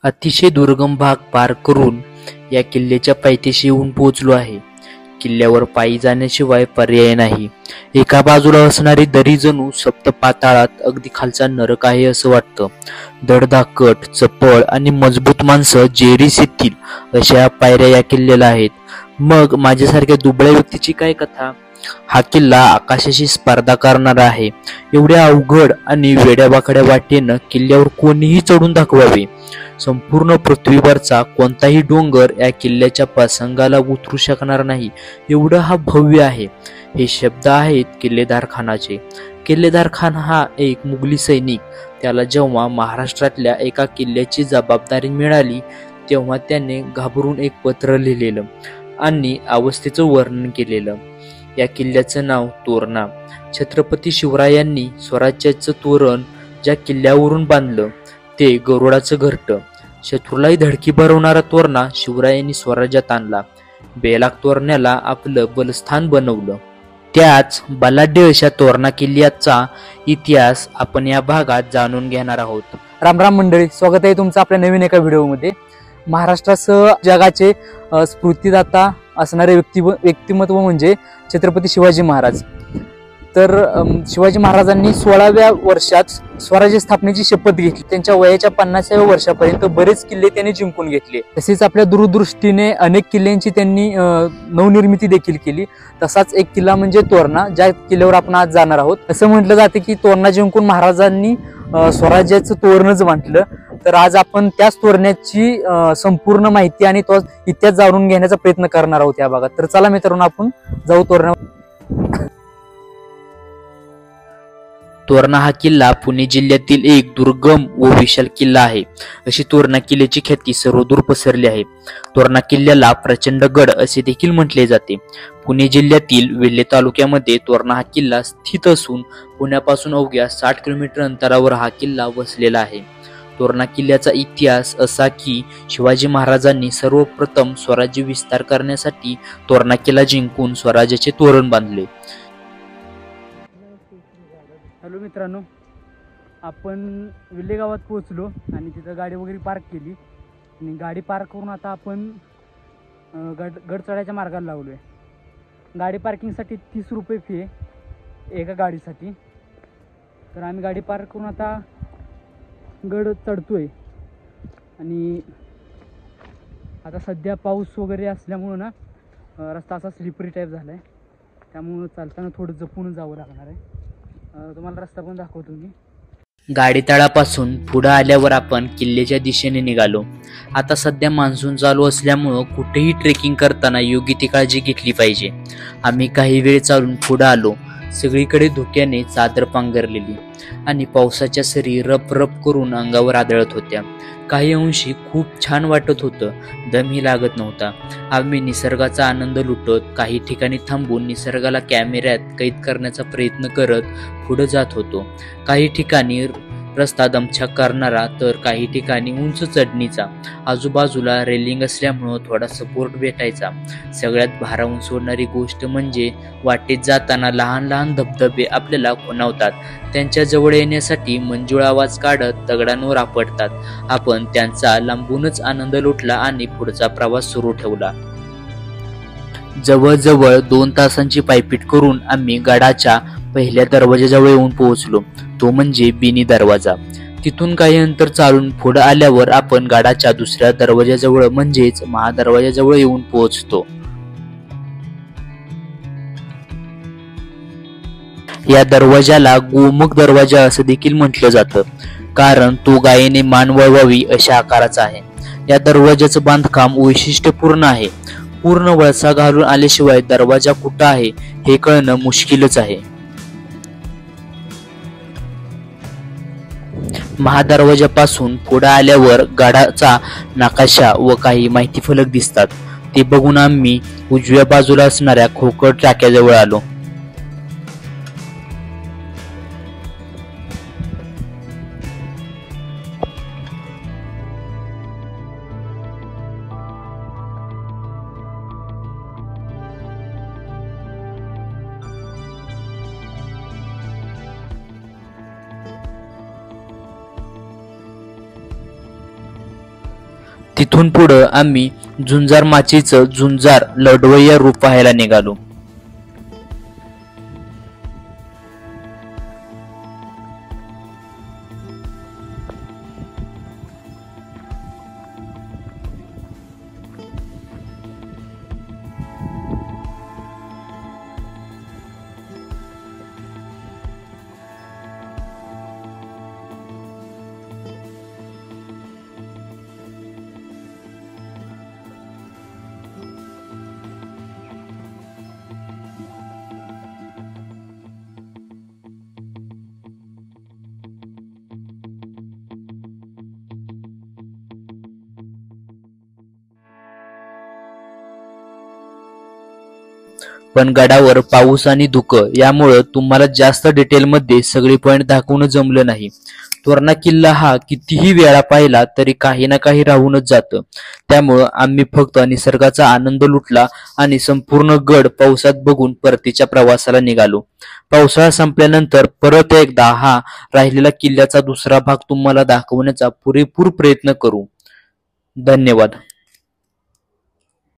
अतिशय दुर्गम भाग पार करून या किल्ल्याच्या पायथ्याशी येऊन पोहोचलो आहे. किल्ल्यावर पायी जाण्याशिवाय पर्याय नाही. एका बाजूला असणारी दरी जणू सप्तपाताळात अगदी खालचा नरक आहे असं वाटतं. धडधाकट, चपळ आणि मजबूत माणसं जेरीस येतील अशा पायऱ्या या किल्ल्याला आहेत. मग माझ्यासारख्या दुबळ्या व्यक्तीची काय कथा? हा किल्ला आकाशाशी स्पर्धा करणारा आहे. एवढ्या अवघड आणि वेड्यावाकड्या वाटेनं किल्ल्यावर कोणीही चढून दाखवावे. संपूर्ण पृथ्वीवरचा कोणताही डोंगर या किल्ल्याच्या प्रसंगाला उतरू शकणार नाही, एवढं हा भव्य आहे. हे शब्द आहेत किल्लेदार खानाचे. किल्लेदार खान हा एक मुघली सैनिक. त्याला जेव्हा महाराष्ट्रातल्या एका किल्ल्याची जबाबदारी मिळाली तेव्हा त्याने घाबरून एक पत्र लिहिलेलं आणि अवस्थेचं वर्णन केलेलं. या किल्ल्याचं नाव तोरणा. छत्रपती शिवरायांनी स्वराज्याचं तोरण ज्या किल्ल्यावरून बांधलं ते गरुडाचं घरटं. शत्रूलाही धडकी भरवणारा तोरणा शिवरायांनी स्वराज्यात आणला. बेलाग तोरण्याला आपलं बलस्थान बनवलं. त्याच बलाढ्य अशा तोरणा किल्ल्याचा इतिहास आपण या भागात जाणून घेणार आहोत. राम राम मंडळी, स्वागत आहे तुमचं आपल्या नवीन एका व्हिडिओमध्ये. महाराष्ट्रासह जगाचे स्फूर्तिदाता असणारे व्यक्तिमत्व म्हणजे छत्रपती शिवाजी महाराज. तर शिवाजी महाराजांनी 16व्या वर्षात स्वराज्य स्थापनेची शपथ घेतली. त्यांच्या वयाच्या 50व्या वर्षापर्यंत बरेच किल्ले त्यांनी जिंकून घेतले. तसेच आपल्या दूरदृष्टीने अनेक किल्ल्यांची त्यांनी नवनिर्मिती देखील केली. तसाच एक किल्ला म्हणजे तोरणा, ज्या किल्ल्यावर आपण आज जाणार आहोत. असं म्हटलं जाते की तोरणा जिंकून महाराजांनी स्वराज्याचं तोरणच बांधलं. तर आज आपण त्याच तोरण्याची संपूर्ण माहिती आणि तो इतिहास जाणून घेण्याचा प्रयत्न करणार आहोत या भागात. तर चला मित्रांनो, आपण जाऊ तोरणा. तोरणा हा किल्ला पुणे जिल्ह्यातील एक दुर्गम व विशाल किल्ला आहे. अशी तोरणा किल्ल्याची ख्याती सर्वदूर पसरली आहे. तोरणा किल्ल्याला प्रचंडगड असे देखील म्हटले जाते. पुणे जिल्ह्यातील वेल्हे तालुक्यामध्ये तोरणा हा किल्ला स्थित असून पुण्यापासून अवघ्या 60 किलोमीटर अंतरावर हा किल्ला वसलेला आहे. तोरणा किल्ल्याचा इतिहास असा की शिवाजी महाराजांनी सर्वप्रथम स्वराज्य विस्तार करण्यासाठी तोरणा किल्ला जिंकून स्वराज्याचे तोरण बांधले. हॅलो मित्रांनो, आपण विल्हे गावात पोहोचलो आणि तिथं गाडी वगैरे पार्क केली आणि गाडी पार्क करून आता आपण गड चढायच्या मार्गाला लागलो आहे. गाडी पार्किंगसाठी 30 रुपये फी आहे एका गाडीसाठी. तर आम्ही गाडी पार्क करून आता गड चढतोय आणि आता सध्या पाऊस वगैरे असल्यामुळं ना रस्ता असा स्लिपरी टाईप झाला आहे. त्यामुळं चालताना थोडं जपून जावं लागणार आहे. तुम्हाला रस्ता पण दाखवतो मी. गाडी तळापासून पुढे आल्यावर आपण किल्ल्याच्या दिशेने निघालो. आता सध्या मान्सून चालू असल्यामुळं कुठेही ट्रेकिंग करताना योग्य ती काळजी घेतली पाहिजे. आम्ही काही वेळ चालून पुढे आलो. सगळीकडे धुक्याने चादर पांघरलेली आणि पावसाच्या सरी रप रप करून अंगावर आदळत होत्या. काही अंशी खूप छान वाटत होतं. दमही लागत नव्हता. आम्ही निसर्गाचा आनंद लुटत काही ठिकाणी थांबून निसर्गाला कॅमेऱ्यात कैद करण्याचा प्रयत्न करत पुढे जात होतो. काही ठिकाणी रस्ता दमछाक करणारा तर काही ठिकाणी उंच चढणीचा. आजूबाजूला रेलिंग असल्यामुळं थोडा सपोर्ट भेटायचा. सगळ्यात भारावून सोडणारी गोष्ट म्हणजे वाटेत जाताना लहान लहान धबधबे आपल्याला खुणावतात. त्यांच्या जवळ येण्यासाठी मंजूळ आवाज काढत दगडांवर आपटतात. आपण त्यांचा लांबूनच आनंद लुटला आणि पुढचा प्रवास सुरू ठेवला. जवळजवळ 2 तासांची पायपीट करून आम्ही गडाच्या पहिल्या दरवाजाजवळ येऊन पोहोचलो, तो म्हणजे बिनी दरवाजा. तिथून काही अंतर चालून पुढे आल्यावर आपण गडाच्या दुसऱ्या दरवाजाजवळ म्हणजेच महादरवाजाजवळ येऊन पोहोचतो. या दरवाजाला गोमुख दरवाजा असं देखील म्हटलं जातं, कारण तो गायीने मान वळवावी अशा आकाराचा आहे. या दरवाजाचं बांधकाम वैशिष्ट्यपूर्ण आहे. पूर्ण वळसा घालून आल्याशिवाय दरवाजा कुठं आहे हे कळणं मुश्किलच आहे. महादरवाजापासून पुढे आल्यावर गडाचा नकाशा व काही माहिती फलक दिसतात. ते बघून आम्ही उजव्या बाजूला असणाऱ्या खोकड टाक्याजवळ आलो. तिथून पुढं आम्ही झुंजार माचीचं झुंजार लढवय्या रूप पाहायला निघालो. पण गडावर पाऊस आणि धुकं यामुळं तुम्हाला जास्त डिटेलमध्ये सगळी पॉइंट दाखवणं जमलं नाही. तोरणा किल्ला हा कितीही वेळा पाहिला तरी काही ना काही राहूनच जातं. त्यामुळं आम्ही फक्त निसर्गाचा आनंद लुटला आणि संपूर्ण गड पावसात बघून परतीच्या प्रवासाला निघालो. पावसाळा संपल्यानंतर परत एकदा हा राहिलेला किल्ल्याचा दुसरा भाग तुम्हाला दाखवण्याचा पुरेपूर प्रयत्न करू. धन्यवाद.